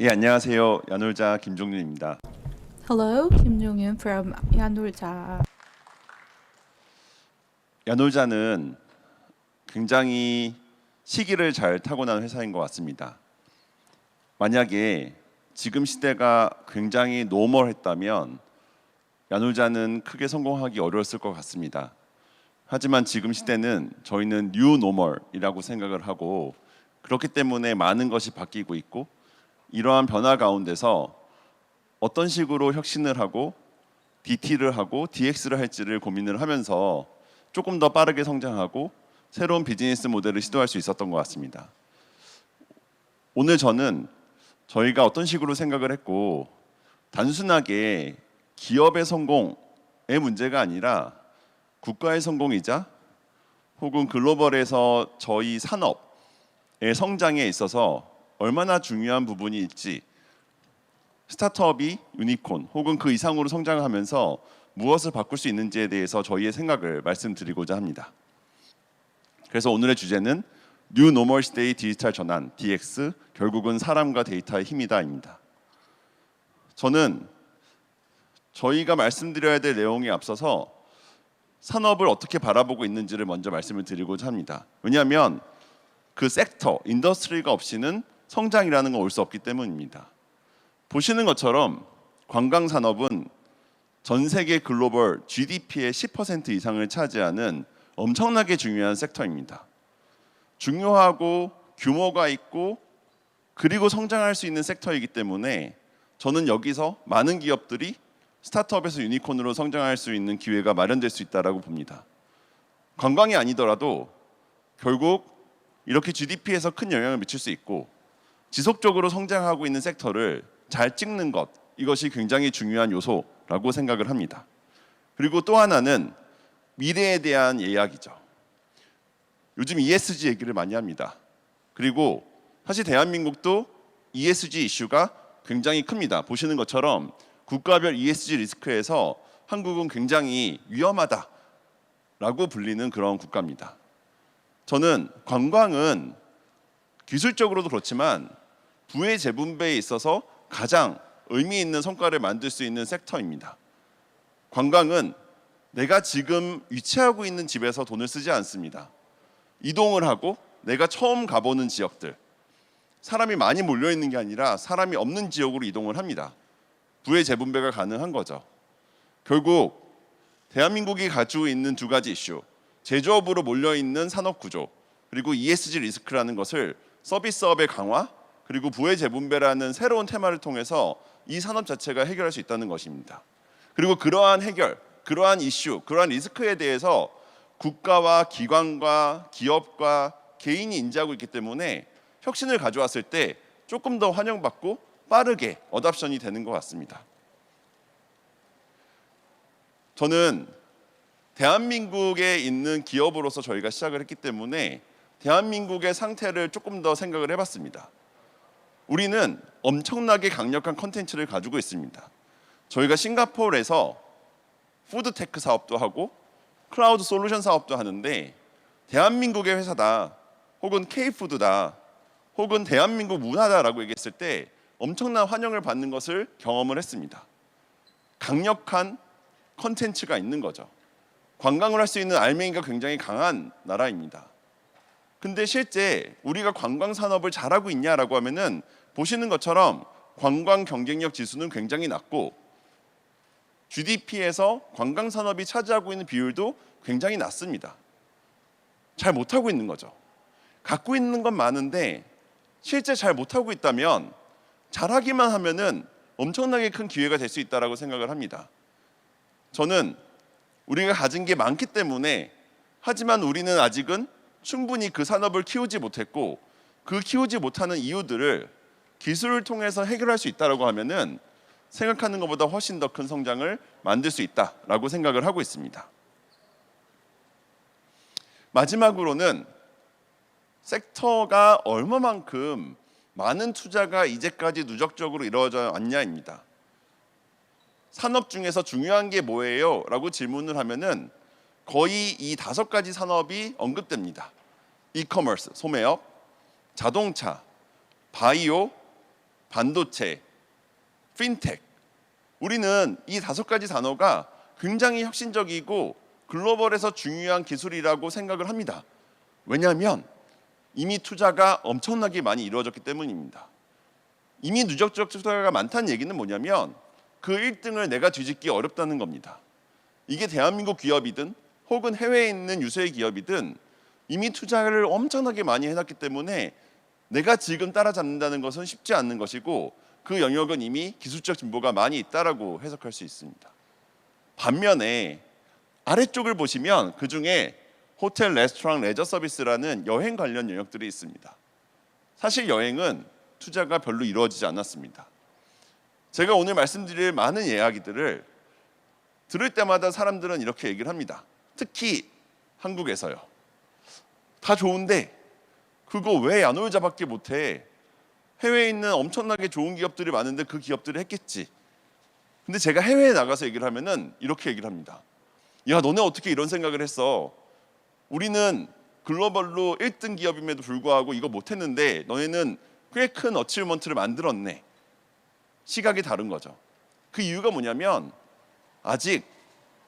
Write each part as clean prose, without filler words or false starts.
예, 안녕하세요. 야놀자 김종윤입니다. Hello, Kim Jong-un from Yanulja. 야놀자는 굉장히 시기를 잘 타고난 회사인 것 같습니다. 만약에 지금 시대가 굉장히 노멀했다면 야놀자는 크게 성공하기 어려웠을 것 같습니다. 하지만 지금 시대는 저희는 뉴 노멀이라고 생각을 하고 그렇기 때문에 많은 것이 바뀌고 있고 이러한 변화 가운데서 어떤 식으로 혁신을 하고 DT를 하고 DX를 할지를 고민을 하면서 조금 더 빠르게 성장하고 새로운 비즈니스 모델을 시도할 수 있었던 것 같습니다. 오늘 저는 저희가 어떤 식으로 생각을 했고 단순하게 기업의 성공의 문제가 아니라 국가의 성공이자 혹은 글로벌에서 저희 산업의 성장에 있어서 얼마나 중요한 부분이 있지, 스타트업이 유니콘 혹은 그 이상으로 성장하면서 무엇을 바꿀 수 있는지에 대해서 저희의 생각을 말씀드리고자 합니다. 그래서 오늘의 주제는 뉴 노멀 시대의 디지털 전환, DX, 결국은 사람과 데이터의 힘이다입니다. 저는 저희가 말씀드려야 될 내용에 앞서서 산업을 어떻게 바라보고 있는지를 먼저 말씀을 드리고자 합니다. 왜냐하면 그 섹터, 인더스트리가 없이는 성장이라는 건 올 수 없기 때문입니다. 보시는 것처럼 관광 산업은 전 세계 글로벌 GDP의 10% 이상을 차지하는 엄청나게 중요한 섹터입니다. 중요하고 규모가 있고 그리고 성장할 수 있는 섹터이기 때문에 저는 여기서 많은 기업들이 스타트업에서 유니콘으로 성장할 수 있는 기회가 마련될 수 있다고 봅니다. 관광이 아니더라도 결국 이렇게 GDP에서 큰 영향을 미칠 수 있고 지속적으로 성장하고 있는 섹터를 잘 찍는 것, 이것이 굉장히 중요한 요소라고 생각을 합니다. 그리고 또 하나는 미래에 대한 예약이죠. 요즘 ESG 얘기를 많이 합니다. 그리고 사실 대한민국도 ESG 이슈가 굉장히 큽니다. 보시는 것처럼 국가별 ESG 리스크에서 한국은 굉장히 위험하다라고 불리는 그런 국가입니다. 저는 관광은 기술적으로도 그렇지만 부의 재분배에 있어서 가장 의미 있는 성과를 만들 수 있는 섹터입니다. 관광은 내가 지금 위치하고 있는 집에서 돈을 쓰지 않습니다. 이동을 하고 내가 처음 가보는 지역들, 사람이 많이 몰려있는 게 아니라 사람이 없는 지역으로 이동을 합니다. 부의 재분배가 가능한 거죠. 결국 대한민국이 가지고 있는 두 가지 이슈, 제조업으로 몰려있는 산업 구조, 그리고 ESG 리스크라는 것을 서비스업의 강화, 그리고 부의 재분배라는 새로운 테마를 통해서 이 산업 자체가 해결할 수 있다는 것입니다. 그리고 그러한 해결, 그러한 이슈, 그러한 리스크에 대해서 국가와 기관과 기업과 개인이 인지하고 있기 때문에 혁신을 가져왔을 때 조금 더 환영받고 빠르게 어답션이 되는 것 같습니다. 저는 대한민국에 있는 기업으로서 저희가 시작을 했기 때문에 대한민국의 상태를 조금 더 생각을 해봤습니다. 우리는 엄청나게 강력한 컨텐츠를 가지고 있습니다. 저희가 싱가포르에서 푸드테크 사업도 하고 클라우드 솔루션 사업도 하는데 대한민국의 회사다 혹은 K푸드다 혹은 대한민국 문화다라고 얘기했을 때 엄청난 환영을 받는 것을 경험을 했습니다. 강력한 컨텐츠가 있는 거죠. 관광을 할 수 있는 알맹이가 굉장히 강한 나라입니다. 근데 실제 우리가 관광 산업을 잘하고 있냐라고 하면은 보시는 것처럼 관광 경쟁력 지수는 굉장히 낮고 GDP에서 관광 산업이 차지하고 있는 비율도 굉장히 낮습니다. 잘 못하고 있는 거죠. 갖고 있는 건 많은데 실제 잘 못하고 있다면 잘하기만 하면은 엄청나게 큰 기회가 될 수 있다라고 생각을 합니다. 저는 우리가 가진 게 많기 때문에 하지만 우리는 아직은 충분히 그 산업을 키우지 못했고 그 키우지 못하는 이유들을 기술을 통해서 해결할 수 있다라고 하면은 생각하는 것보다 훨씬 더 큰 성장을 만들 수 있다라고 생각을 하고 있습니다. 마지막으로는 섹터가 얼마만큼 많은 투자가 이제까지 누적적으로 이루어져 왔냐입니다. 산업 중에서 중요한 게 뭐예요? 라고 질문을 하면은 거의 이 5가지 산업이 언급됩니다. 이커머스, 소매업, 자동차, 바이오, 반도체, 핀텍. 우리는 이 5가지 단어가 굉장히 혁신적이고 글로벌에서 중요한 기술이라고 생각을 합니다. 왜냐하면 이미 투자가 엄청나게 많이 이루어졌기 때문입니다. 이미 누적적 투자가 많다는 얘기는 뭐냐면 그 1등을 내가 뒤집기 어렵다는 겁니다. 이게 대한민국 기업이든 혹은 해외에 있는 유수의 기업이든 이미 투자를 엄청나게 많이 해놨기 때문에 내가 지금 따라잡는다는 것은 쉽지 않는 것이고 그 영역은 이미 기술적 진보가 많이 있다라고 해석할 수 있습니다. 반면에 아래쪽을 보시면 그중에 호텔, 레스토랑, 레저 서비스라는 여행 관련 영역들이 있습니다. 사실 여행은 투자가 별로 이루어지지 않았습니다. 제가 오늘 말씀드릴 많은 이야기들을 들을 때마다 사람들은 이렇게 얘기를 합니다. 특히 한국에서요. 다 좋은데 그거 왜 야놀자밖에 못해? 해외에 있는 엄청나게 좋은 기업들이 많은데 그 기업들이 했겠지. 근데 제가 해외에 나가서 얘기를 하면은 이렇게 얘기를 합니다. 야, 너네 어떻게 이런 생각을 했어? 우리는 글로벌로 1등 기업임에도 불구하고 이거 못했는데 너네는 꽤 큰 어치브먼트를 만들었네. 시각이 다른 거죠. 그 이유가 뭐냐면 아직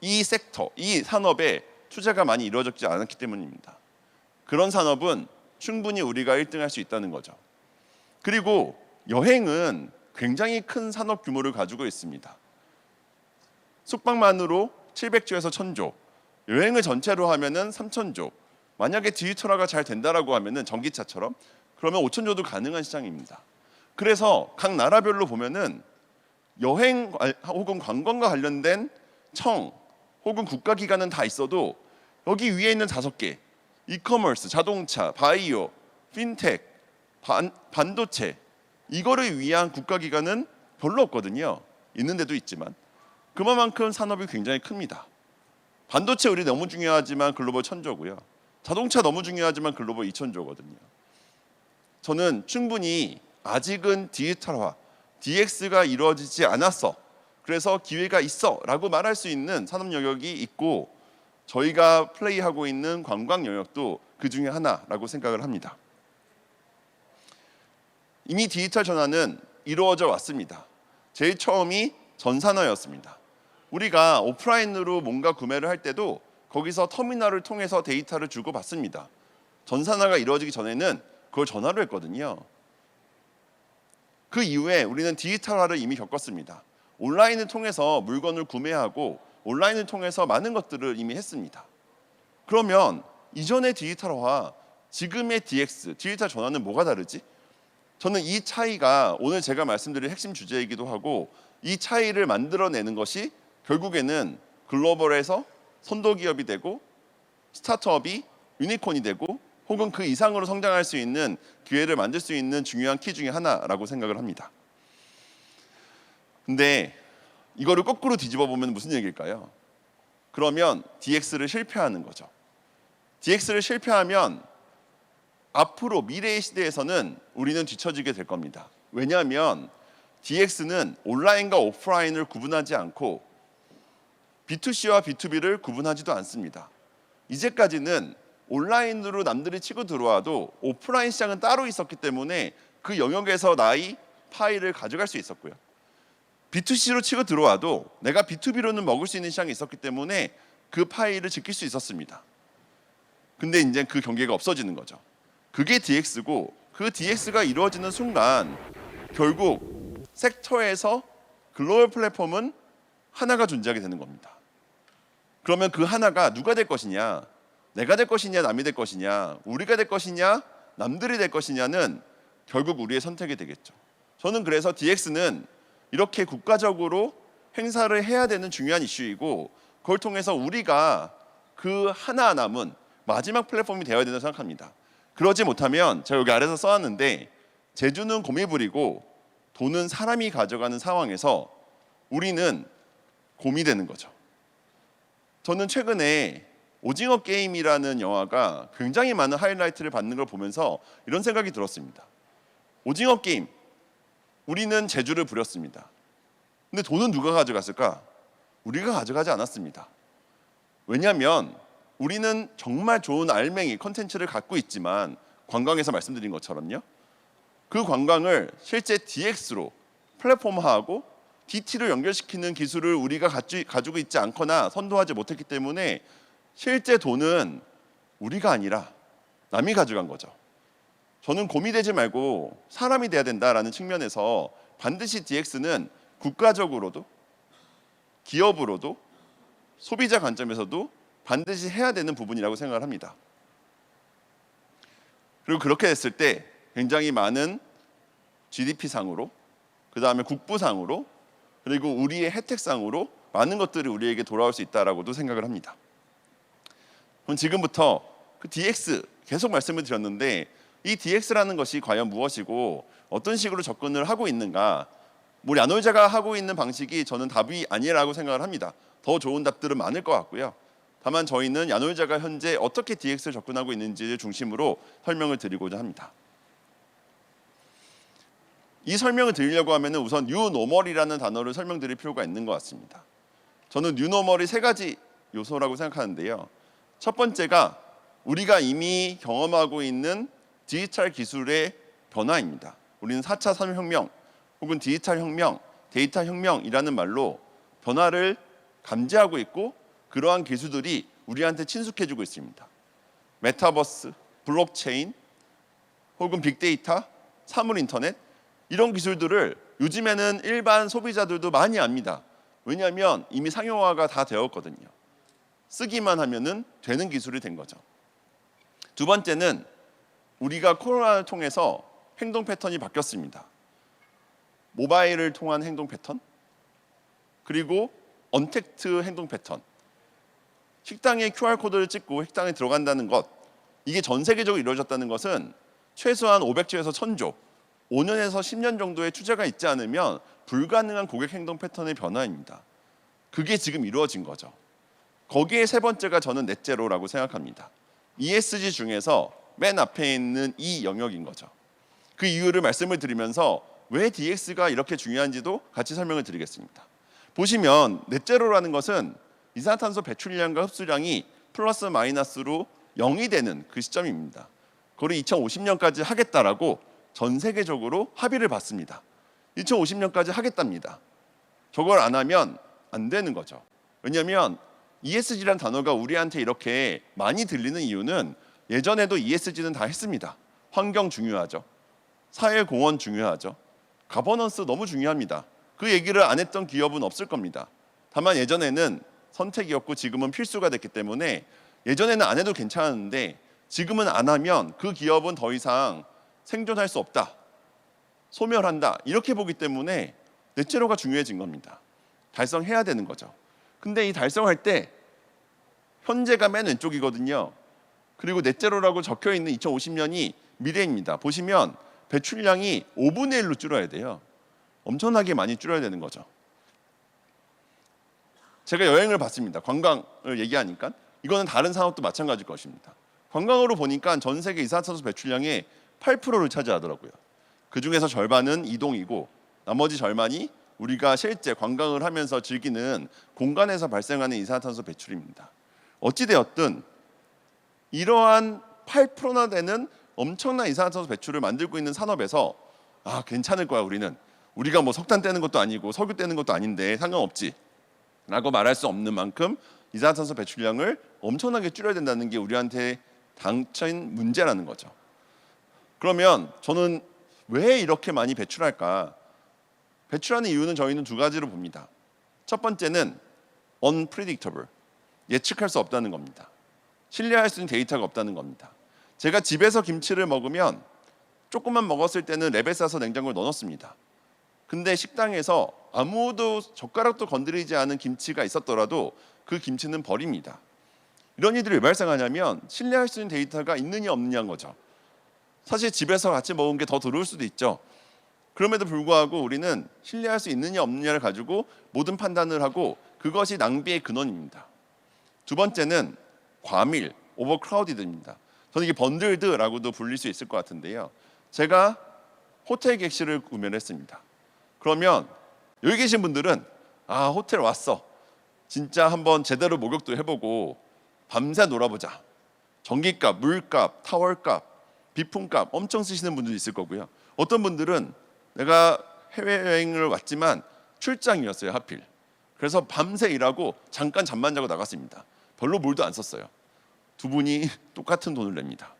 이 섹터, 이 산업에 투자가 많이 이루어지지 않았기 때문입니다. 그런 산업은 충분히 우리가 1등할 수 있다는 거죠. 그리고 여행은 굉장히 큰 산업 규모를 가지고 있습니다. 숙박만으로 700조에서 1000조, 여행을 전체로 하면은 3000조. 만약에 디지털화가 잘 된다라고 하면은 전기차처럼 그러면 5000조도 가능한 시장입니다. 그래서 각 나라별로 보면은 여행 혹은 관광과 관련된 청 혹은 국가기관은 다 있어도 여기 위에 있는 5개 이커머스, 자동차, 바이오, 핀텍, 반도체 이거를 위한 국가기관은 별로 없거든요. 있는 데도 있지만 그만큼 산업이 굉장히 큽니다. 반도체 우리 너무 중요하지만 글로벌 1000조고요. 자동차 너무 중요하지만 글로벌 2000조거든요. 저는 충분히 아직은 디지털화, DX가 이루어지지 않았어. 그래서 기회가 있어 라고 말할 수 있는 산업 영역이 있고 저희가 플레이하고 있는 관광 영역도 그 중에 하나라고 생각을 합니다. 이미 디지털 전환은 이루어져 왔습니다. 제일 처음이 전산화였습니다. 우리가 오프라인으로 뭔가 구매를 할 때도 거기서 터미널을 통해서 데이터를 주고 받습니다. 전산화가 이루어지기 전에는 그걸 전화로 했거든요. 그 이후에 우리는 디지털화를 이미 겪었습니다. 온라인을 통해서 물건을 구매하고 온라인을 통해서 많은 것들을 이미 했습니다. 그러면 이전의 디지털화, 지금의 DX, 디지털 전환은 뭐가 다르지? 저는 이 차이가 오늘 제가 말씀드릴 핵심 주제이기도 하고 이 차이를 만들어내는 것이 결국에는 글로벌에서 선도 기업이 되고 스타트업이 유니콘이 되고 혹은 그 이상으로 성장할 수 있는 기회를 만들 수 있는 중요한 키 중에 하나라고 생각을 합니다. 근데 이거를 거꾸로 뒤집어 보면 무슨 얘기일까요? 그러면 DX를 실패하는 거죠. DX를 실패하면 앞으로 미래의 시대에서는 우리는 뒤처지게 될 겁니다. 왜냐하면 DX는 온라인과 오프라인을 구분하지 않고 B2C와 B2B를 구분하지도 않습니다. 이제까지는 온라인으로 남들이 치고 들어와도 오프라인 시장은 따로 있었기 때문에 그 영역에서 나의 파일을 가져갈 수 있었고요. B2C로 치고 들어와도 내가 B2B로는 먹을 수 있는 시장이 있었기 때문에 그 파일을 지킬 수 있었습니다. 근데 이제 그 경계가 없어지는 거죠. 그게 DX고 그 DX가 이루어지는 순간 결국 섹터에서 글로벌 플랫폼은 하나가 존재하게 되는 겁니다. 그러면 그 하나가 누가 될 것이냐? 내가 될 것이냐, 남이 될 것이냐, 우리가 될 것이냐, 남들이 될 것이냐는 결국 우리의 선택이 되겠죠. 저는 그래서 DX는 이렇게 국가적으로 행사를 해야 되는 중요한 이슈이고 그걸 통해서 우리가 그 하나 남은 마지막 플랫폼이 되어야 된다고 생각합니다. 그러지 못하면 제가 여기 아래서 써놨는데 재주는 곰이 부리고 돈은 사람이 가져가는 상황에서 우리는 곰이 되는 거죠. 저는 최근에 오징어 게임이라는 영화가 굉장히 많은 하이라이트를 받는 걸 보면서 이런 생각이 들었습니다. 오징어 게임, 우리는 재주를 부렸습니다. 근데 돈은 누가 가져갔을까? 우리가 가져가지 않았습니다. 왜냐하면 우리는 정말 좋은 알맹이 컨텐츠를 갖고 있지만 관광에서 말씀드린 것처럼요. 그 관광을 실제 DX로 플랫폼화하고 DT로 연결시키는 기술을 우리가 가지고 있지 않거나 선도하지 못했기 때문에 실제 돈은 우리가 아니라 남이 가져간 거죠. 저는 곰이 되지 말고 사람이 돼야 된다라는 측면에서 반드시 DX는 국가적으로도 기업으로도 소비자 관점에서도 반드시 해야 되는 부분이라고 생각을 합니다. 그리고 그렇게 됐을 때 굉장히 많은 GDP상으로, 그 다음에 국부상으로, 그리고 우리의 혜택상으로 많은 것들이 우리에게 돌아올 수 있다라고도 생각을 합니다. 그럼 지금부터 그 DX 계속 말씀을 드렸는데 이 DX라는 것이 과연 무엇이고 어떤 식으로 접근을 하고 있는가? 우리 야놀자가 하고 있는 방식이 저는 답이 아니라고 생각을 합니다. 더 좋은 답들은 많을 것 같고요. 다만 저희는 야놀자가 현재 어떻게 DX를 접근하고 있는지를 중심으로 설명을 드리고자 합니다. 이 설명을 드리려고 하면 우선 뉴노멀이라는 단어를 설명드릴 필요가 있는 것 같습니다. 저는 뉴노멀이 세 가지 요소라고 생각하는데요. 첫 번째가 우리가 이미 경험하고 있는 디지털 기술의 변화입니다. 우리는 4차 산업혁명 혹은 디지털 혁명, 데이터 혁명이라는 말로 변화를 감지하고 있고 그러한 기술들이 우리한테 친숙해지고 있습니다. 메타버스, 블록체인 혹은 빅데이터, 사물인터넷 이런 기술들을 요즘에는 일반 소비자들도 많이 압니다. 왜냐하면 이미 상용화가 다 되었거든요. 쓰기만 하면은 되는 기술이 된 거죠. 두 번째는 우리가 코로나를 통해서 행동 패턴이 바뀌었습니다. 모바일을 통한 행동 패턴, 그리고 언택트 행동 패턴. 식당에 QR코드를 찍고 식당에 들어간다는 것, 이게 전 세계적으로 이루어졌다는 것은 최소한 500조에서 1000조, 5년에서 10년 정도의 투자가 있지 않으면 불가능한 고객 행동 패턴의 변화입니다. 그게 지금 이루어진 거죠. 거기에 세 번째가 저는 넷제로라고 생각합니다. ESG 중에서 맨 앞에 있는 이 영역인 거죠. 그 이유를 말씀을 드리면서 왜 DX가 이렇게 중요한지도 같이 설명을 드리겠습니다. 보시면 넷제로라는 것은 이산화탄소 배출량과 흡수량이 플러스 마이너스로 0이 되는 그 시점입니다. 그걸 2050년까지 하겠다라고 전 세계적으로 합의를 받습니다. 2050년까지 하겠답니다. 저걸 안 하면 안 되는 거죠. 왜냐하면 ESG라는 단어가 우리한테 이렇게 많이 들리는 이유는 예전에도 ESG는 다 했습니다. 환경 중요하죠. 사회공헌 중요하죠. 가버넌스 너무 중요합니다. 그 얘기를 안 했던 기업은 없을 겁니다. 다만 예전에는 선택이었고 지금은 필수가 됐기 때문에 예전에는 안 해도 괜찮았는데 지금은 안 하면 그 기업은 더 이상 생존할 수 없다. 소멸한다. 이렇게 보기 때문에 넷제로가 중요해진 겁니다. 달성해야 되는 거죠. 근데 이 달성할 때 현재가 맨 왼쪽이거든요. 그리고 넷제로라고 적혀 있는 2050년이 미래입니다. 보시면 배출량이 5분의 1로 줄어야 돼요. 엄청나게 많이 줄여야 되는 거죠. 제가 여행을 봤습니다. 관광을 얘기하니까 이거는 다른 산업도 마찬가지일 것입니다. 관광으로 보니까 전 세계 이산화탄소 배출량의 8%를 차지하더라고요. 그 중에서 절반은 이동이고 나머지 절반이 우리가 실제 관광을 하면서 즐기는 공간에서 발생하는 이산화탄소 배출입니다. 어찌되었든 이러한 8%나 되는 엄청난 이산화탄소 배출을 만들고 있는 산업에서 괜찮을 거야 우리가 뭐 석탄 떼는 것도 아니고 석유 떼는 것도 아닌데 상관없지 라고 말할 수 없는 만큼 이산화탄소 배출량을 엄청나게 줄여야 된다는 게 우리한테 닥친 문제라는 거죠. 그러면 저는 왜 이렇게 많이 배출할까? 배출하는 이유는 저희는 두 가지로 봅니다. 첫 번째는 unpredictable, 예측할 수 없다는 겁니다. 신뢰할 수 있는 데이터가 없다는 겁니다. 제가 집에서 김치를 먹으면 조금만 먹었을 때는 랩에 싸서 냉장고에 넣어놓습니다. 근데 식당에서 아무도 젓가락도 건드리지 않은 김치가 있었더라도 그 김치는 버립니다. 이런 일들이 왜 발생하냐면 신뢰할 수 있는 데이터가 있느냐 없느냐인 거죠. 사실 집에서 같이 먹은 게 더 들어올 수도 있죠. 그럼에도 불구하고 우리는 신뢰할 수 있느냐 없느냐를 가지고 모든 판단을 하고 그것이 낭비의 근원입니다. 두 번째는 과밀, 오버크라우디드입니다. 저는 이게 번들드라고도 불릴 수 있을 것 같은데요. 제가 호텔 객실을 구매를 했습니다. 그러면 여기 계신 분들은 호텔 왔어. 진짜 한번 제대로 목욕도 해보고 밤새 놀아보자. 전기값, 물값, 타월값, 비품값 엄청 쓰시는 분들도 있을 거고요. 어떤 분들은 내가 해외여행을 왔지만 출장이었어요, 하필. 그래서 밤새 일하고 잠깐 잠만 자고 나갔습니다. 별로 물도 안 썼어요. 두 분이 똑같은 돈을 냅니다.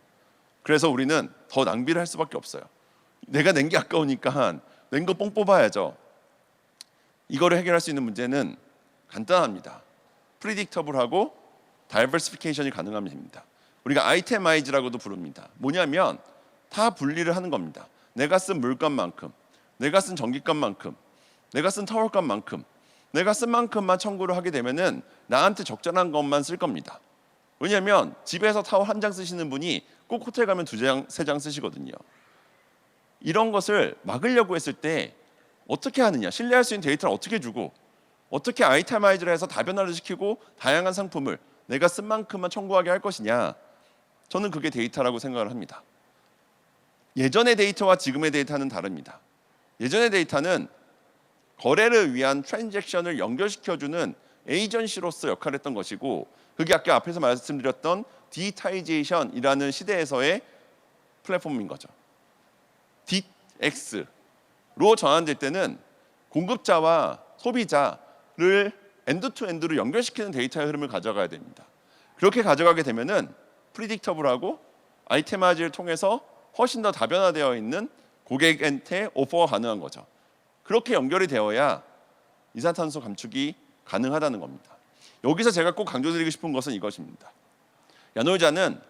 그래서 우리는 더 낭비를 할 수밖에 없어요. 내가 낸 게 아까우니까 낸 거 뽕 뽑아야죠. 이거를 해결할 수 있는 문제는 간단합니다. 프리딕터블하고 다이버시피케이션이 가능하면 됩니다. 우리가 아이템아이즈라고도 부릅니다. 뭐냐면 다 분리를 하는 겁니다. 내가 쓴 물값만큼, 내가 쓴 전기값만큼, 내가 쓴 타월값만큼, 내가 쓴 만큼만 청구를 하게 되면은 나한테 적절한 것만 쓸 겁니다. 왜냐하면 집에서 타월 한 장 쓰시는 분이 꼭 호텔 가면 두 장, 세 장 쓰시거든요. 이런 것을 막으려고 했을 때 어떻게 하느냐, 신뢰할 수 있는 데이터를 어떻게 주고 어떻게 아이템아이즈를 해서 다변화를 시키고 다양한 상품을 내가 쓴 만큼만 청구하게 할 것이냐, 저는 그게 데이터라고 생각을 합니다. 예전의 데이터와 지금의 데이터는 다릅니다. 예전의 데이터는 거래를 위한 트랜잭션을 연결시켜주는 에이전시로서 역할을 했던 것이고, 그게 아까 앞에서 말씀드렸던 디지타이제이션이라는 시대에서의 플랫폼인 거죠. DX로 전환될 때는 공급자와 소비자를 엔드투엔드로 연결시키는 데이터의 흐름을 가져가야 됩니다. 그렇게 가져가게 되면은 프리딕터블하고 아이템아이즈를 통해서 훨씬 더 다변화되어 있는 고객한테 오퍼가 가능한 거죠. 그렇게 연결이 되어야 이산탄소 감축이 가능하다는 겁니다. 여기서 제가 꼭 강조드리고 싶은 것은 이것입니다. 야놀자는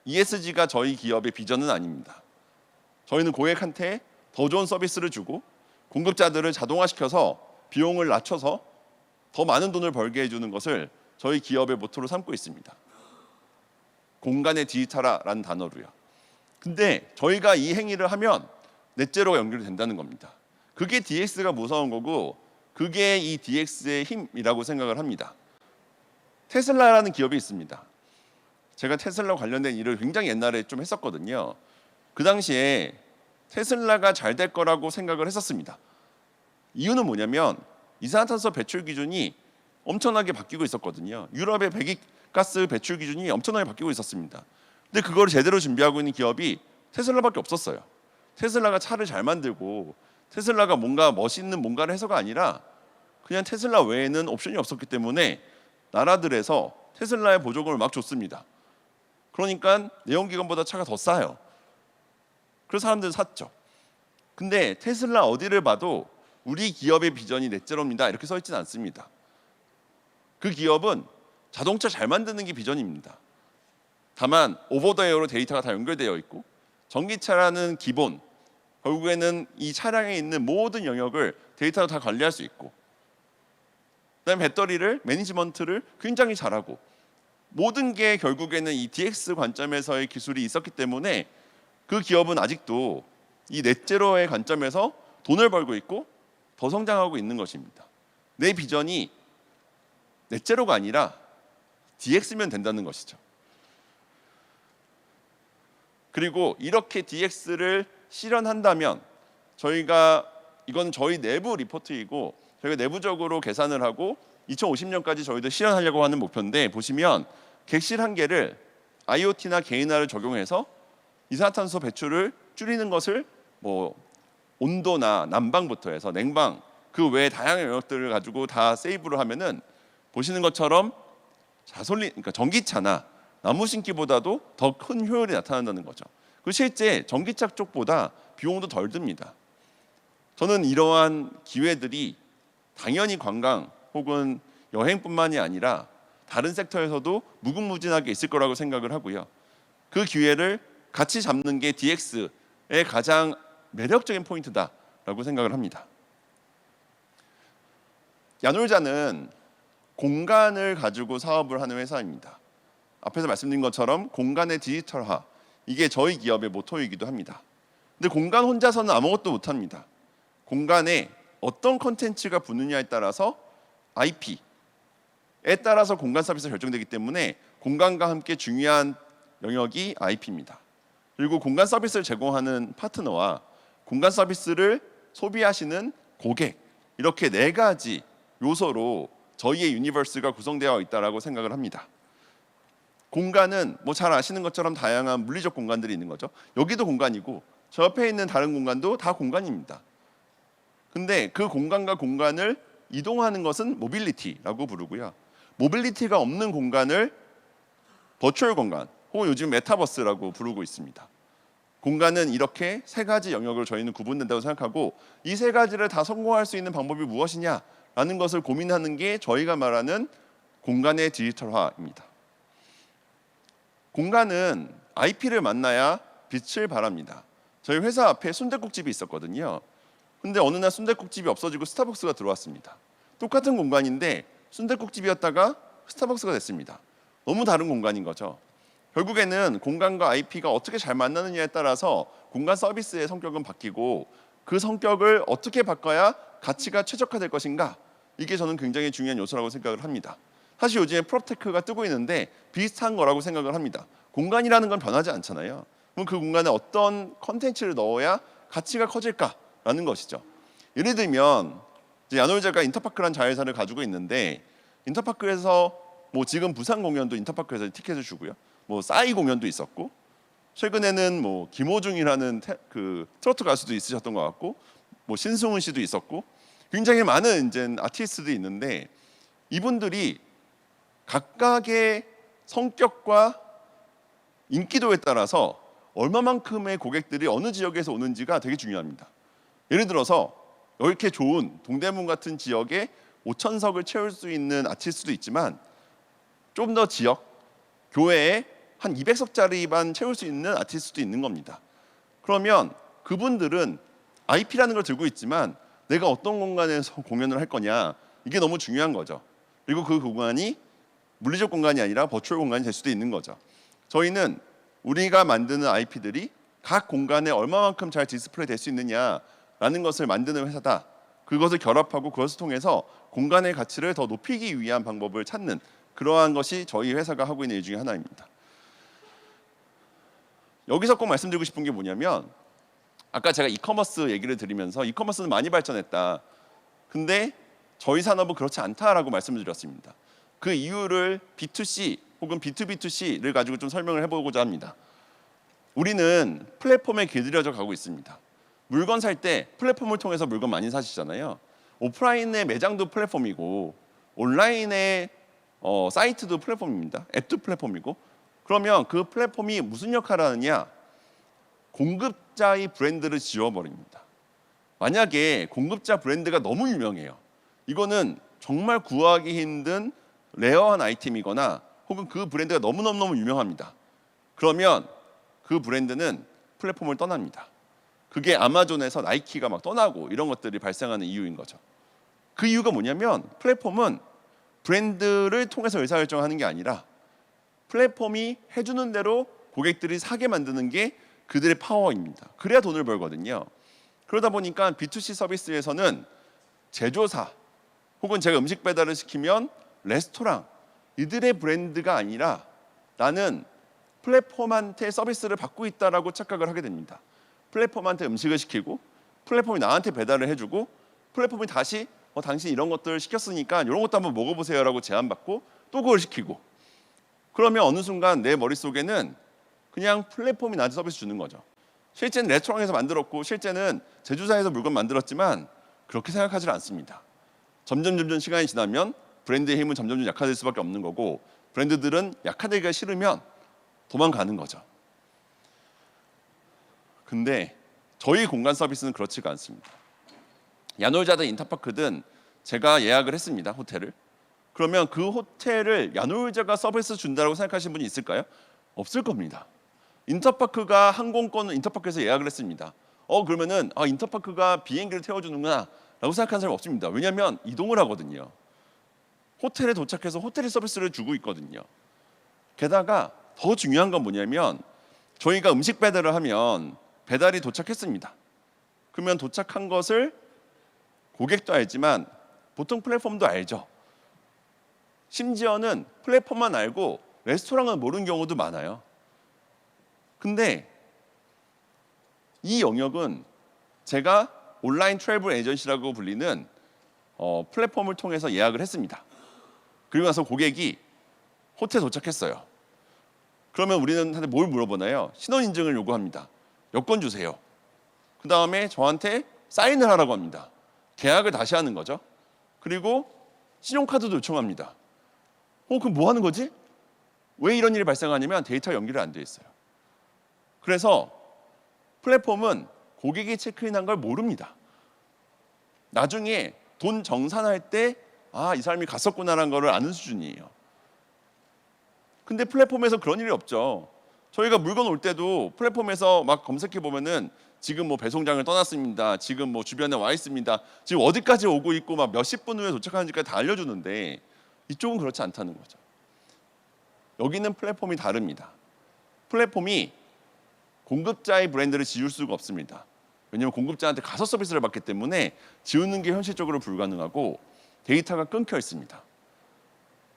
ESG가 저희 기업의 비전은 아닙니다. 저희는 고객한테 더 좋은 서비스를 주고 공급자들을 자동화시켜서 비용을 낮춰서 더 많은 돈을 벌게 해주는 것을 저희 기업의 모토로 삼고 있습니다. 공간의 디지털화라는 단어로요. 근데 저희가 이 행위를 하면 넷제로가 연결이 된다는 겁니다. 그게 DX가 무서운 거고, 그게 이 DX의 힘이라고 생각을 합니다. 테슬라라는 기업이 있습니다. 제가 테슬라 관련된 일을 굉장히 옛날에 좀 했었거든요. 그 당시에 테슬라가 잘 될 거라고 생각을 했었습니다. 이유는 뭐냐면 이산화탄소 배출 기준이 엄청나게 바뀌고 있었거든요. 유럽의 배기가스 배출 기준이 엄청나게 바뀌고 있었습니다. 근데 그걸 제대로 준비하고 있는 기업이 테슬라밖에 없었어요. 테슬라가 차를 잘 만들고 테슬라가 뭔가 멋있는 뭔가를 해서가 아니라 그냥 테슬라 외에는 옵션이 없었기 때문에 나라들에서 테슬라의 보조금을 막 줬습니다. 그러니까 내연기관보다 차가 더 싸요. 그래서 사람들은 샀죠. 근데 테슬라 어디를 봐도 우리 기업의 비전이 넷제로입니다 이렇게 써 있지는 않습니다. 그 기업은 자동차 잘 만드는 게 비전입니다. 다만 오버더에어로 데이터가 다 연결되어 있고, 전기차라는 기본, 결국에는 이 차량에 있는 모든 영역을 데이터로 다 관리할 수 있고, 그다음에 배터리를 매니지먼트를 굉장히 잘하고, 모든 게 결국에는 이 DX 관점에서의 기술이 있었기 때문에 그 기업은 아직도 이 넷제로의 관점에서 돈을 벌고 있고 더 성장하고 있는 것입니다. 내 비전이 넷제로가 아니라 DX면 된다는 것이죠. 그리고 이렇게 DX를 실현한다면 저희가, 이건 저희 내부 리포트이고 저희가 내부적으로 계산을 하고 2050년까지 저희도 실현하려고 하는 목표인데, 보시면 객실 한 개를 IoT나 개인화를 적용해서 이산화탄소 배출을 줄이는 것을 뭐 온도나 난방부터 해서 냉방, 그 외에 다양한 영역들을 가지고 다 세이브를 하면은 보시는 것처럼 그러니까 전기차나 나무 심기보다도 더 큰 효율이 나타난다는 거죠. 그 실제 전기차 쪽보다 비용도 덜 듭니다. 저는 이러한 기회들이 당연히 관광 혹은 여행뿐만이 아니라 다른 섹터에서도 무궁무진하게 있을 거라고 생각을 하고요. 그 기회를 같이 잡는 게 DX의 가장 매력적인 포인트다라고 생각을 합니다. 야놀자는 공간을 가지고 사업을 하는 회사입니다. 앞에서 말씀드린 것처럼 공간의 디지털화, 이게 저희 기업의 모토이기도 합니다. 근데 공간 혼자서는 아무것도 못합니다. 공간에 어떤 컨텐츠가 붙느냐에 따라서 IP에 따라서 공간 서비스가 결정되기 때문에 공간과 함께 중요한 영역이 IP입니다. 그리고 공간 서비스를 제공하는 파트너와 공간 서비스를 소비하시는 고객, 이렇게 네 가지 요소로 저희의 유니버스가 구성되어 있다라고 생각을 합니다. 공간은 뭐 잘 아시는 것처럼 다양한 물리적 공간들이 있는 거죠. 여기도 공간이고 저 옆에 있는 다른 공간도 다 공간입니다. 근데 그 공간과 공간을 이동하는 것은 모빌리티라고 부르고요. 모빌리티가 없는 공간을 버추얼 공간 혹은 요즘 메타버스라고 부르고 있습니다. 공간은 이렇게 세 가지 영역으로 저희는 구분된다고 생각하고 이 세 가지를 다 성공할 수 있는 방법이 무엇이냐라는 것을 고민하는 게 저희가 말하는 공간의 디지털화입니다. 공간은 IP를 만나야 빛을 발합니다. 저희 회사 앞에 순댓국집이 있었거든요. 근데 어느 날 순댓국집이 없어지고 스타벅스가 들어왔습니다. 똑같은 공간인데 순댓국집이었다가 스타벅스가 됐습니다. 너무 다른 공간인 거죠. 결국에는 공간과 IP가 어떻게 잘 만나느냐에 따라서 공간 서비스의 성격은 바뀌고 그 성격을 어떻게 바꿔야 가치가 최적화될 것인가, 이게 저는 굉장히 중요한 요소라고 생각을 합니다. 사실 요즘에 프롭테크가 뜨고 있는데 비슷한 거라고 생각을 합니다. 공간이라는 건 변하지 않잖아요. 그럼 그 공간에 어떤 컨텐츠를 넣어야 가치가 커질까라는 것이죠. 예를 들면 야놀자가 인터파크라는 자회사를 가지고 있는데 인터파크에서 뭐 지금 부산 공연도 인터파크에서 티켓을 주고요. 뭐 싸이 공연도 있었고 최근에는 뭐 김호중이라는 그 트로트 가수도 있으셨던 것 같고 뭐 신승훈 씨도 있었고 굉장히 많은 이제 아티스트들이 있는데 이분들이 각각의 성격과 인기도에 따라서 얼마만큼의 고객들이 어느 지역에서 오는지가 되게 중요합니다. 예를 들어서 이렇게 좋은 동대문 같은 지역에 5,000석을 채울 수 있는 아티스트도 있지만 좀 더 지역, 교회에 한 200석짜리만 채울 수 있는 아티스트도 있는 겁니다. 그러면 그분들은 IP라는 걸 들고 있지만 내가 어떤 공간에서 공연을 할 거냐, 이게 너무 중요한 거죠. 그리고 그 공간이 물리적 공간이 아니라 버추얼 공간이 될 수도 있는 거죠. 저희는 우리가 만드는 IP들이 각 공간에 얼마만큼 잘 디스플레이 될 수 있느냐라는 것을 만드는 회사다. 그것을 결합하고 그것을 통해서 공간의 가치를 더 높이기 위한 방법을 찾는 그러한 것이 저희 회사가 하고 있는 일 중에 하나입니다. 여기서 꼭 말씀드리고 싶은 게 뭐냐면 아까 제가 이커머스 얘기를 드리면서 이커머스는 많이 발전했다. 근데 저희 산업은 그렇지 않다라고 말씀을 드렸습니다. 그 이유를 B2C 혹은 B2B2C를 가지고 좀 설명을 해보고자 합니다. 우리는 플랫폼에 길들여져 가고 있습니다. 물건 살 때 플랫폼을 통해서 물건 많이 사시잖아요. 오프라인의 매장도 플랫폼이고 온라인의 사이트도 플랫폼입니다. 앱도 플랫폼이고 그러면 그 플랫폼이 무슨 역할을 하느냐? 공급자의 브랜드를 지워버립니다. 만약에 공급자 브랜드가 너무 유명해요. 이거는 정말 구하기 힘든 레어한 아이템이거나 혹은 그 브랜드가 너무너무 유명합니다. 그러면 그 브랜드는 플랫폼을 떠납니다. 그게 아마존에서 나이키가 막 떠나고 이런 것들이 발생하는 이유인 거죠. 그 이유가 뭐냐면 플랫폼은 브랜드를 통해서 의사결정하는 게 아니라 플랫폼이 해주는 대로 고객들이 사게 만드는 게 그들의 파워입니다. 그래야 돈을 벌거든요. 그러다 보니까 B2C 서비스에서는 제조사 혹은 제가 음식 배달을 시키면 레스토랑 이들의 브랜드가 아니라 나는 플랫폼한테 서비스를 받고 있다라고 착각을 하게 됩니다. 플랫폼한테 음식을 시키고 플랫폼이 나한테 배달을 해주고 플랫폼이 다시 당신 이런 것들 시켰으니까 이런 것도 한번 먹어보세요라고 제안받고 또 그걸 시키고 그러면 어느 순간 내 머릿속에는 그냥 플랫폼이 나한테 서비스 주는 거죠. 실제는 레스토랑에서 만들었고 실제는 제조사에서 물건 만들었지만 그렇게 생각하지 않습니다. 점점 시간이 지나면 브랜드의 힘은 점점 약화될 수밖에 없는 거고 브랜드들은 약화되기가 싫으면 도망가는 거죠. 근데 저희 공간 서비스는 그렇지가 않습니다. 야놀자든 인터파크든 제가 예약을 했습니다. 호텔을. 그러면 그 호텔을 야놀자가 서비스 준다고 생각하시는 분이 있을까요? 없을 겁니다. 인터파크가 항공권을 인터파크에서 예약을 했습니다. 그러면은 인터파크가 비행기를 태워주는구나 라고 생각하는 사람이 없습니다. 왜냐하면 이동을 하거든요. 호텔에 도착해서 호텔 서비스를 주고 있거든요. 게다가 더 중요한 건 뭐냐면 저희가 음식 배달을 하면 배달이 도착했습니다. 그러면 도착한 것을 고객도 알지만 보통 플랫폼도 알죠. 심지어는 플랫폼만 알고 레스토랑을 모르는 경우도 많아요. 근데 이 영역은 제가 온라인 트래블 에이전시라고 불리는 플랫폼을 통해서 예약을 했습니다. 그리고 나서 고객이 호텔 도착했어요. 그러면 우리는 한테 뭘 물어보나요? 신원인증을 요구합니다. 여권 주세요. 그 다음에 저한테 사인을 하라고 합니다. 계약을 다시 하는 거죠. 그리고 신용카드도 요청합니다. 그럼 뭐 하는 거지? 왜 이런 일이 발생하냐면 데이터 연결이 안 돼 있어요. 그래서 플랫폼은 고객이 체크인한 걸 모릅니다. 나중에 돈 정산할 때 이 사람이 갔었구나라는 걸 아는 수준이에요. 근데 플랫폼에서 그런 일이 없죠. 저희가 물건 올 때도 플랫폼에서 막 검색해 보면은 지금 뭐 배송장을 떠났습니다. 지금 뭐 주변에 와 있습니다. 지금 어디까지 오고 있고 막 몇십 분 후에 도착하는지까지 다 알려주는데 이쪽은 그렇지 않다는 거죠. 여기는 플랫폼이 다릅니다. 플랫폼이 공급자의 브랜드를 지울 수가 없습니다. 왜냐하면 공급자한테 가서 서비스를 받기 때문에 지우는 게 현실적으로 불가능하고 데이터가 끊겨 있습니다.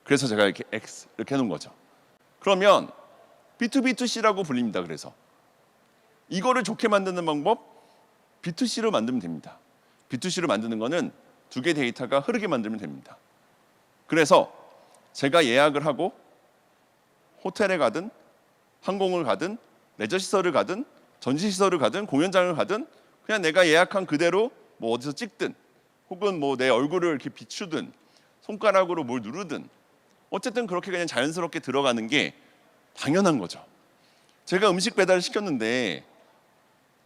그래서 제가 이렇게 X 이렇게 해놓은 거죠. 그러면 B2B2C라고 불립니다. 그래서 이거를 좋게 만드는 방법 B2C로 만들면 됩니다. B2C로 만드는 거는 두 개 데이터가 흐르게 만들면 됩니다. 그래서 제가 예약을 하고 호텔에 가든 항공을 가든 레저시설을 가든 전시시설을 가든 공연장을 가든 그냥 내가 예약한 그대로 뭐 어디서 찍든 혹은 뭐 내 얼굴을 이렇게 비추든 손가락으로 뭘 누르든 어쨌든 그렇게 그냥 자연스럽게 들어가는 게 당연한 거죠. 제가 음식 배달을 시켰는데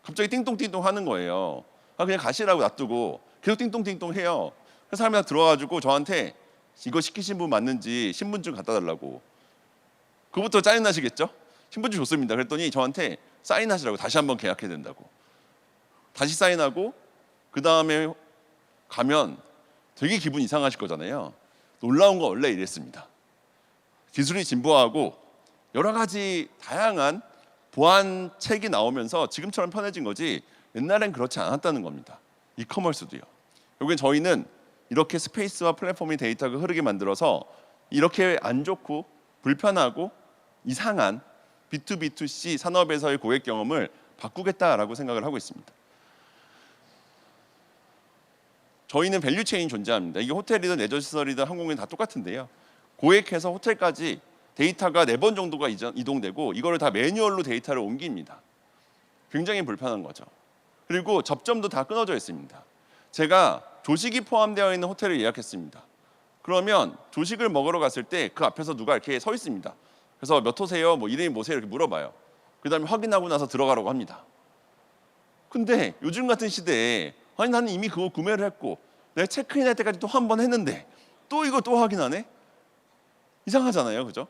갑자기 띵동띵동 하는 거예요. 그냥 가시라고 놔두고 계속 띵동띵동 해요. 그래서 사람이 다 들어와가지고 저한테 이거 시키신 분 맞는지 신분증 갖다 달라고. 그것부터 짜증나시겠죠? 신분증 줬습니다. 그랬더니 저한테 사인하시라고 다시 한번 계약해야 된다고. 다시 사인하고 그 다음에 가면 되게 기분 이상하실 거잖아요. 놀라운 거 원래 이랬습니다. 기술이 진보하고 여러 가지 다양한 보안책이 나오면서 지금처럼 편해진 거지 옛날엔 그렇지 않았다는 겁니다. 이커머스도요. 여기 저희는 이렇게 스페이스와 플랫폼이 데이터가 흐르게 만들어서 이렇게 안 좋고 불편하고 이상한 B2B2C 산업에서의 고객 경험을 바꾸겠다라고 생각을 하고 있습니다. 저희는 밸류체인이 존재합니다. 이게 호텔이든 레저시설이든 항공이든 다 똑같은데요. 고객해서 호텔까지 데이터가 4번 정도가 이동되고 이거를 다 매뉴얼로 데이터를 옮깁니다. 굉장히 불편한 거죠. 그리고 접점도 다 끊어져 있습니다. 제가 조식이 포함되어 있는 호텔을 예약했습니다. 그러면 조식을 먹으러 갔을 때 그 앞에서 누가 이렇게 서 있습니다. 그래서 몇 호세요? 뭐 이름이 뭐세요? 이렇게 물어봐요. 그 다음에 확인하고 나서 들어가라고 합니다. 근데 요즘 같은 시대에 아니 나는 이미 그거 구매를 했고 내가 체크인할 때까지 또 한 번 했는데 또 이거 또 확인하네? 이상하잖아요. 그죠?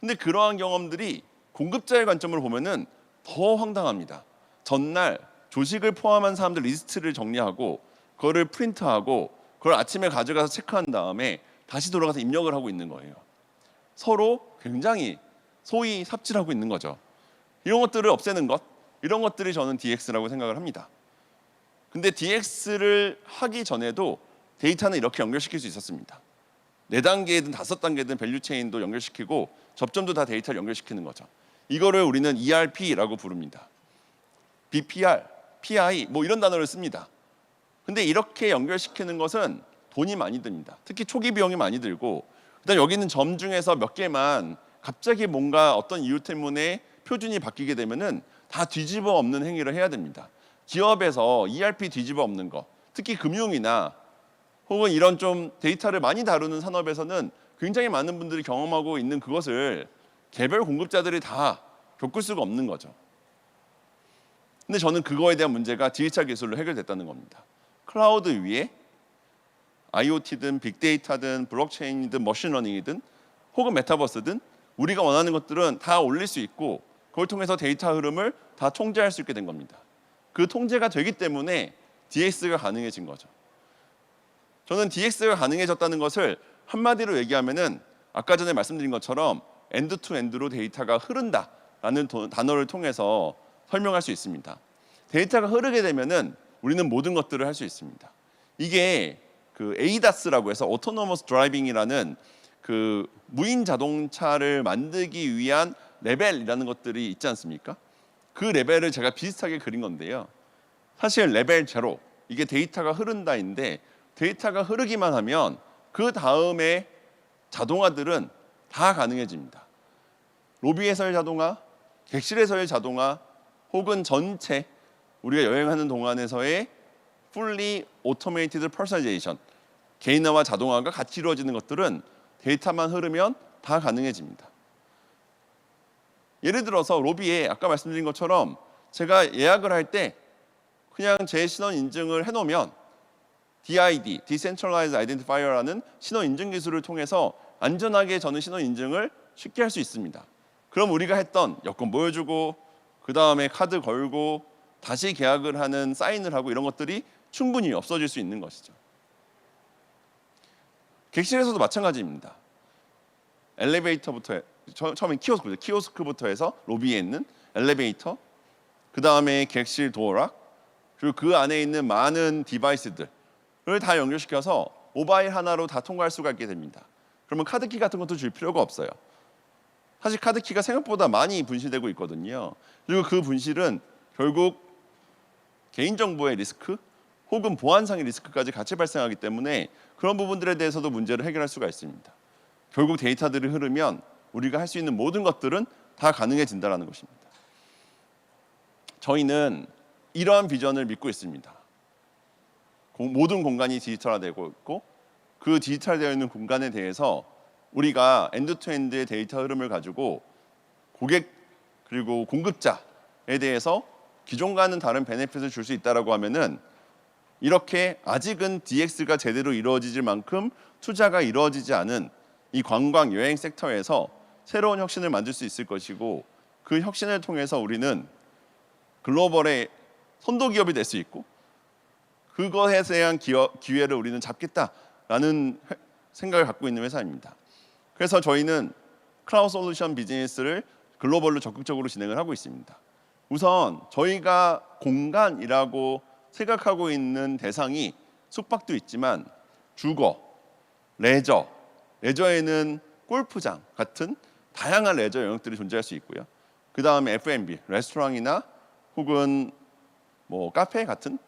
근데 그러한 경험들이 공급자의 관점으로 보면은 더 황당합니다. 전날 조식을 포함한 사람들 리스트를 정리하고 그거를 프린트하고 그걸 아침에 가져가서 체크한 다음에 다시 돌아가서 입력을 하고 있는 거예요. 서로 굉장히 소위 삽질하고 있는 거죠. 이런 것들을 없애는 것, 이런 것들이 저는 DX라고 생각을 합니다. 근데 DX를 하기 전에도 데이터는 이렇게 연결시킬 수 있었습니다. 4단계든 5단계든 밸류체인도 연결시키고 접점도 다 데이터를 연결시키는 거죠. 이거를 우리는 ERP라고 부릅니다. BPR, PI 뭐 이런 단어를 씁니다. 근데 이렇게 연결시키는 것은 돈이 많이 듭니다. 특히 초기 비용이 많이 들고 그다음 여기 있는 점 중에서 몇 개만 갑자기 뭔가 어떤 이유 때문에 표준이 바뀌게 되면은 다 뒤집어 엎는 행위를 해야 됩니다. 기업에서 ERP 뒤집어 엎는 거, 특히 금융이나 혹은 이런 좀 데이터를 많이 다루는 산업에서는 굉장히 많은 분들이 경험하고 있는 그것을 개별 공급자들이 다 겪을 수가 없는 거죠. 근데 저는 그거에 대한 문제가 디지털 기술로 해결됐다는 겁니다. 클라우드 위에 IoT든 빅데이터든 블록체인이든 머신러닝이든 혹은 메타버스든 우리가 원하는 것들은 다 올릴 수 있고 그걸 통해서 데이터 흐름을 다 통제할 수 있게 된 겁니다. 그 통제가 되기 때문에 DX가 가능해진 거죠. 저는 DX가 가능해졌다는 것을 한마디로 얘기하면은 아까 전에 말씀드린 것처럼 엔드 투 엔드로 데이터가 흐른다라는 단어를 통해서 설명할 수 있습니다. 데이터가 흐르게 되면은 우리는 모든 것들을 할 수 있습니다. 이게 그 ADAS라고 해서 Autonomous Driving이라는 그 무인 자동차를 만들기 위한 레벨이라는 것들이 있지 않습니까? 그 레벨을 제가 비슷하게 그린 건데요. 사실 레벨 제로, 이게 데이터가 흐른다인데 데이터가 흐르기만 하면 그 다음에 자동화들은 다 가능해집니다. 로비에서의 자동화, 객실에서의 자동화, 혹은 전체 우리가 여행하는 동안에서의 fully automated personalization, 개인화와 자동화가 같이 이루어지는 것들은 데이터만 흐르면 다 가능해집니다. 예를 들어서 로비에 아까 말씀드린 것처럼 제가 예약을 할 때 그냥 제 신원 인증을 해놓으면 DID, Decentralized Identifier라는 신원 인증 기술을 통해서 안전하게 저는 신원 인증을 쉽게 할 수 있습니다. 그럼 우리가 했던 여권 보여주고 그 다음에 카드 걸고 다시 계약을 하는 사인을 하고 이런 것들이 충분히 없어질 수 있는 것이죠. 객실에서도 마찬가지입니다. 엘리베이터부터 처음엔 키오스크부터 해서 로비에 있는 엘리베이터, 그 다음에 객실 도어락, 그리고 그 안에 있는 많은 디바이스들을 다 연결시켜서 모바일 하나로 다 통과할 수가 있게 됩니다. 그러면 카드키 같은 것도 줄 필요가 없어요. 사실 카드키가 생각보다 많이 분실되고 있거든요. 그리고 그 분실은 결국 개인정보의 리스크 혹은 보안상의 리스크까지 같이 발생하기 때문에 그런 부분들에 대해서도 문제를 해결할 수가 있습니다. 결국 데이터들이 흐르면 우리가 할 수 있는 모든 것들은 다 가능해진다는 것입니다. 저희는 이러한 비전을 믿고 있습니다. 모든 공간이 디지털화되고 있고 그 디지털되어 있는 공간에 대해서 우리가 엔드투엔드의 데이터 흐름을 가지고 고객 그리고 공급자에 대해서 기존과는 다른 베네핏을 줄 수 있다라고 하면은 이렇게 아직은 DX가 제대로 이루어지질 만큼 투자가 이루어지지 않은 이 관광 여행 섹터에서 새로운 혁신을 만들 수 있을 것이고 그 혁신을 통해서 우리는 글로벌의 선도 기업이 될 수 있고 그것에 대한 기회를 우리는 잡겠다라는 생각을 갖고 있는 회사입니다. 그래서 저희는 클라우드 솔루션 비즈니스를 글로벌로 적극적으로 진행을 하고 있습니다. 우선 저희가 공간이라고 생각하고 있는 대상이 숙박도 있지만 주거, 레저에는 골프장 같은 다양한 레저 영역들이 존재할 수 있고요. 그 다음에 F&B, 레스토랑이나 혹은 카페 같은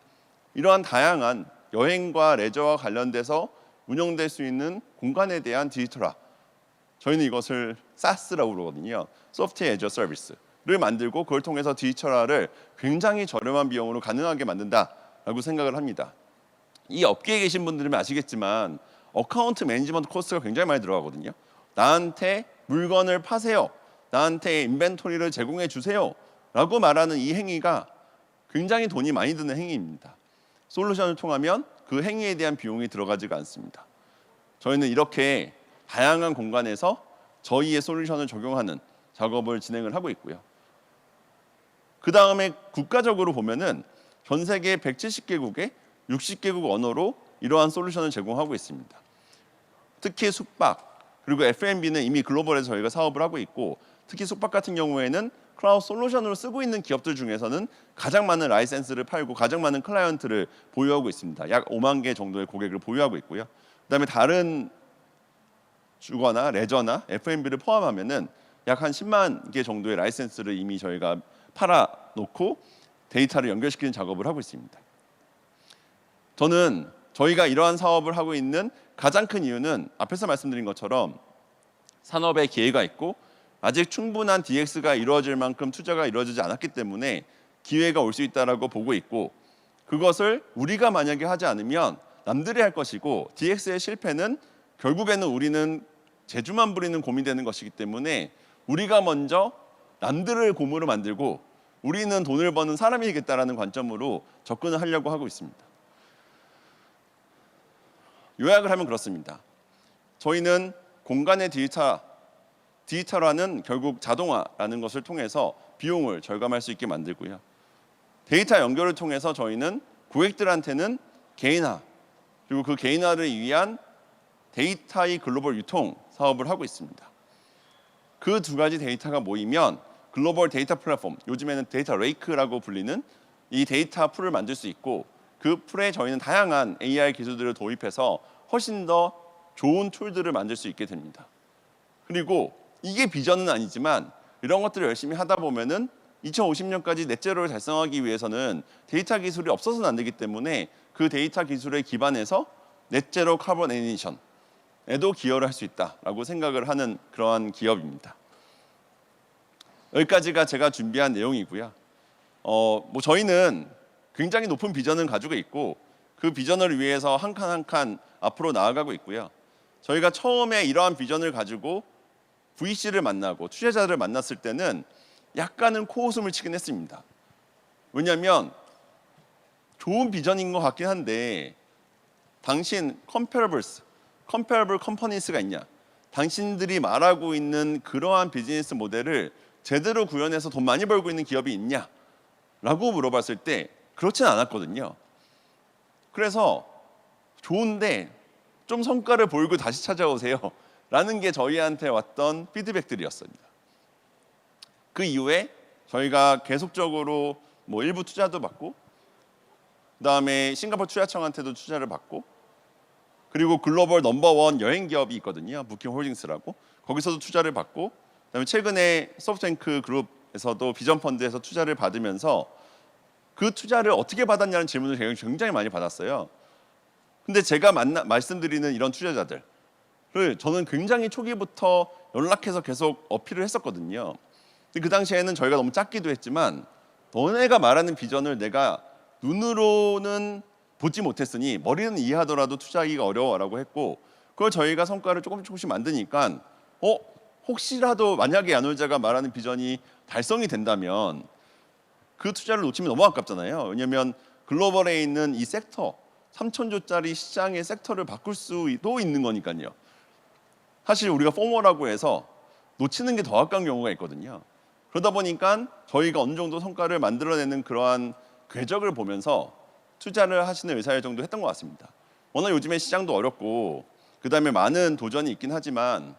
이러한 다양한 여행과 레저와 관련돼서 운영될 수 있는 공간에 대한 디지털화. 저희는 이것을 SaaS라고 부르거든요. Software as a Service를 만들고 그걸 통해서 디지털화를 굉장히 저렴한 비용으로 가능하게 만든다라고 생각을 합니다. 이 업계에 계신 분들은 아시겠지만 어카운트 매니지먼트 코스트가 굉장히 많이 들어가거든요. 나한테 물건을 파세요. 나한테 인벤토리를 제공해 주세요. 라고 말하는 이 행위가 굉장히 돈이 많이 드는 행위입니다. 솔루션을 통하면 그 행위에 대한 비용이 들어가지가 않습니다. 저희는 이렇게 다양한 공간에서 저희의 솔루션을 적용하는 작업을 진행을 하고 있고요. 그 다음에 국가적으로 보면은 전 세계 170개국의 60개국 언어로 이러한 솔루션을 제공하고 있습니다. 특히 숙박 그리고 F&B는 이미 글로벌에서 저희가 사업을 하고 있고 특히 숙박 같은 경우에는 클라우드 솔루션으로 쓰고 있는 기업들 중에서는 가장 많은 라이센스를 팔고 가장 많은 클라이언트를 보유하고 있습니다. 약 5만 개 정도의 고객을 보유하고 있고요. 그다음에 다른 주거나 레저나 F&B를 포함하면은 약 한 10만 개 정도의 라이센스를 이미 저희가 팔아놓고 데이터를 연결시키는 작업을 하고 있습니다. 저는 저희가 이러한 사업을 하고 있는 가장 큰 이유는 앞에서 말씀드린 것처럼 산업에 기회가 있고 아직 충분한 DX가 이루어질 만큼 투자가 이루어지지 않았기 때문에 기회가 올 수 있다라고 보고 있고 그것을 우리가 만약에 하지 않으면 남들이 할 것이고 DX의 실패는 결국에는 우리는 재주만 부리는 곰이 되는 것이기 때문에 우리가 먼저 남들을 곰으로 만들고 우리는 돈을 버는 사람이겠다라는 관점으로 접근을 하려고 하고 있습니다. 요약을 하면 그렇습니다. 저희는 공간의 디지털화는 결국 자동화라는 것을 통해서 비용을 절감할 수 있게 만들고요. 데이터 연결을 통해서 저희는 고객들한테는 개인화 그리고 그 개인화를 위한 데이터의 글로벌 유통 사업을 하고 있습니다. 그 두 가지 데이터가 모이면 글로벌 데이터 플랫폼, 요즘에는 데이터 레이크라고 불리는 이 데이터 풀을 만들 수 있고 그 풀에 저희는 다양한 AI 기술들을 도입해서 훨씬 더 좋은 툴들을 만들 수 있게 됩니다. 그리고 이게 비전은 아니지만 이런 것들을 열심히 하다 보면은 2050년까지 넷제로를 달성하기 위해서는 데이터 기술이 없어서는 안 되기 때문에 그 데이터 기술에 기반해서 넷제로 카본 에미션에도 기여를 할 수 있다라고 생각을 하는 그러한 기업입니다. 여기까지가 제가 준비한 내용이고요. 저희는 굉장히 높은 비전을 가지고 있고 그 비전을 위해서 한 칸 한 칸 앞으로 나아가고 있고요. 저희가 처음에 이러한 비전을 가지고 VC를 만나고 투자자를 만났을 때는 약간은 코웃음을 치긴 했습니다. 왜냐하면 좋은 비전인 것 같긴 한데 당신 comparable companies가 있냐? 당신들이 말하고 있는 그러한 비즈니스 모델을 제대로 구현해서 돈 많이 벌고 있는 기업이 있냐? 라고 물어봤을 때 그렇진 않았거든요. 그래서 좋은데 좀 성과를 보이고 다시 찾아오세요 라는 게 저희한테 왔던 피드백들이었습니다. 그 이후에 저희가 계속적으로 뭐 일부 투자도 받고 그다음에 싱가포르 투자청한테도 투자를 받고 그리고 글로벌 넘버원 여행 기업이 있거든요. 부킹홀딩스라고. 거기서도 투자를 받고 그다음에 최근에 소프트뱅크 그룹에서도 비전 펀드에서 투자를 받으면서 그 투자를 어떻게 받았냐는 질문을 굉장히 많이 받았어요. 근데 제가 말씀드리는 이런 투자자들을 저는 굉장히 초기부터 연락해서 계속 어필을 했었거든요. 근데 그 당시에는 저희가 너무 작기도 했지만 너네가 말하는 비전을 내가 눈으로는 보지 못했으니 머리는 이해하더라도 투자하기가 어려워라고 했고 그걸 저희가 성과를 조금씩 만드니까 혹시라도 만약에 야놀자가 말하는 비전이 달성이 된다면 그 투자를 놓치면 너무 아깝잖아요. 왜냐하면 글로벌에 있는 이 섹터 3,000조짜리 시장의 섹터를 바꿀 수도 있는 거니까요. 사실 우리가 포머라고 해서 놓치는 게 더 아까운 경우가 있거든요. 그러다 보니까 저희가 어느 정도 성과를 만들어내는 그러한 궤적을 보면서 투자를 하시는 의사결정도 했던 것 같습니다. 워낙 요즘에 시장도 어렵고 그 다음에 많은 도전이 있긴 하지만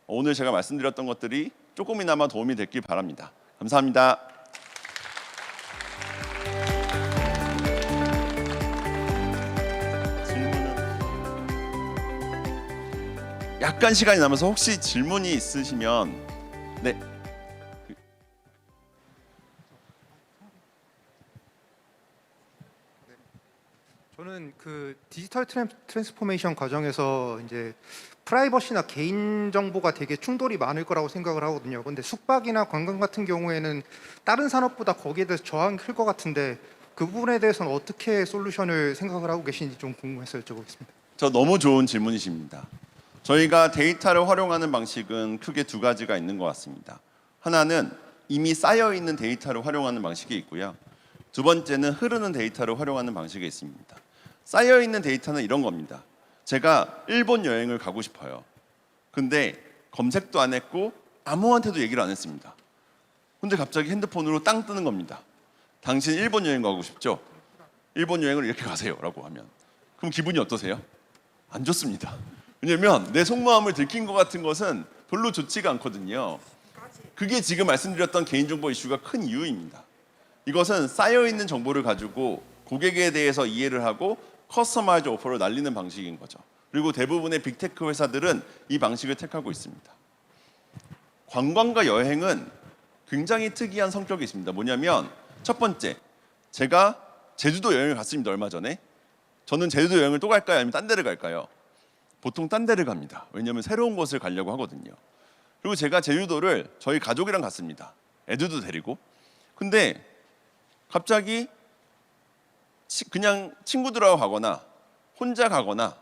오늘 제가 말씀드렸던 것들이 조금이나마 도움이 됐길 바랍니다. 감사합니다. 약간 시간이 남아서 혹시 질문이 있으시면 네. 저는 그 디지털 트랜스포메이션 과정에서 이제 프라이버시나 개인 정보가 되게 충돌이 많을 거라고 생각을 하거든요. 근데 숙박이나 관광 같은 경우에는 다른 산업보다 거기에 대해서 저항이 클 것 같은데 그 부분에 대해서는 어떻게 솔루션을 생각을 하고 계신지 좀 궁금해서 여쭤보겠습니다. 저 너무 좋은 질문이십니다. 저희가 데이터를 활용하는 방식은 크게 두 가지가 있는 것 같습니다. 하나는 이미 쌓여 있는 데이터를 활용하는 방식이 있고요. 두 번째는 흐르는 데이터를 활용하는 방식이 있습니다. 쌓여 있는 데이터는 이런 겁니다. 제가 일본 여행을 가고 싶어요. 근데 검색도 안 했고 아무한테도 얘기를 안 했습니다. 근데 갑자기 핸드폰으로 땅 뜨는 겁니다. 당신 일본 여행 가고 싶죠? 일본 여행을 이렇게 가세요라고 하면 그럼 기분이 어떠세요? 안 좋습니다. 왜냐면 내 속마음을 들킨 것 같은 것은 별로 좋지가 않거든요. 그게 지금 말씀드렸던 개인정보 이슈가 큰 이유입니다. 이것은 쌓여있는 정보를 가지고 고객에 대해서 이해를 하고 커스터마이즈 오퍼를 날리는 방식인 거죠. 그리고 대부분의 빅테크 회사들은 이 방식을 택하고 있습니다. 관광과 여행은 굉장히 특이한 성격이 있습니다. 뭐냐면 첫 번째, 제가 제주도 여행을 갔습니다. 얼마 전에. 저는 제주도 여행을 또 갈까요? 아니면 딴 데를 갈까요? 보통 딴 데를 갑니다. 왜냐하면 새로운 곳을 가려고 하거든요. 그리고 제가 제주도를 저희 가족이랑 갔습니다. 애들도 데리고. 근데 갑자기 그냥 친구들하고 가거나 혼자 가거나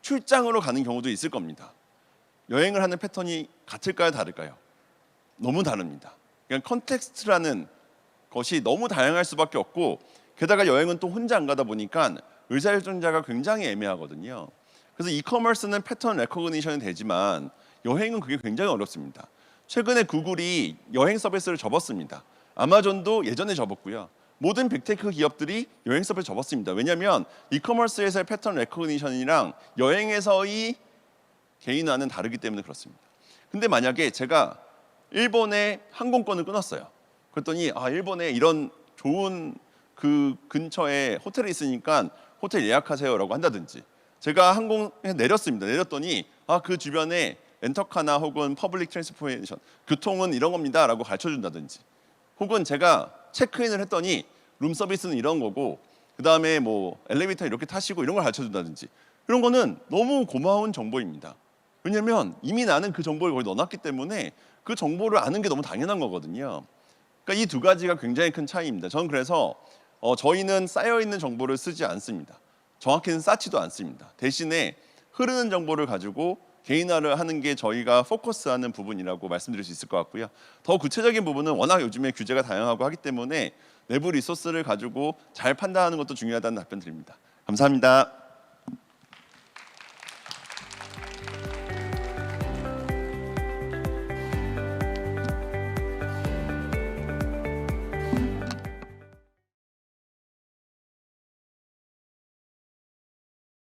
출장으로 가는 경우도 있을 겁니다. 여행을 하는 패턴이 같을까요? 다를까요? 너무 다릅니다. 그러니까 컨텍스트라는 것이 너무 다양할 수밖에 없고 게다가 여행은 또 혼자 안 가다 보니까 의사결정자가 굉장히 애매하거든요. 그래서 이커머스는 패턴 레코그니션이 되지만 여행은 그게 굉장히 어렵습니다. 최근에 구글이 여행 서비스를 접었습니다. 아마존도 예전에 접었고요. 모든 빅테크 기업들이 여행 서비스 접었습니다. 왜냐하면 이커머스에서의 패턴 레코그니션이랑 여행에서의 개인화는 다르기 때문에 그렇습니다. 근데 만약에 제가 일본에 항공권을 끊었어요. 그랬더니 일본에 이런 좋은 그 근처에 호텔이 있으니까 호텔 예약하세요라고 한다든지 제가 항공에 내렸습니다. 내렸더니 그 주변에 렌터카나 혹은 퍼블릭 트랜스포메이션 교통은 이런 겁니다라고 가르쳐준다든지 혹은 제가 체크인을 했더니 룸 서비스는 이런 거고 그 다음에 뭐 엘리베이터 이렇게 타시고 이런 걸 가르쳐준다든지 이런 거는 너무 고마운 정보입니다. 왜냐하면 이미 나는 그 정보를 거기 넣어놨기 때문에 그 정보를 아는 게 너무 당연한 거거든요. 그러니까 이 두 가지가 굉장히 큰 차이입니다. 저는 그래서 저희는 쌓여 있는 정보를 쓰지 않습니다. 정확히는 쌓지도 않습니다. 대신에 흐르는 정보를 가지고 개인화를 하는 게 저희가 포커스하는 부분이라고 말씀드릴 수 있을 것 같고요. 더 구체적인 부분은 워낙 요즘에 규제가 다양하고 하기 때문에 내부 리소스를 가지고 잘 판단하는 것도 중요하다는 답변 드립니다. 감사합니다.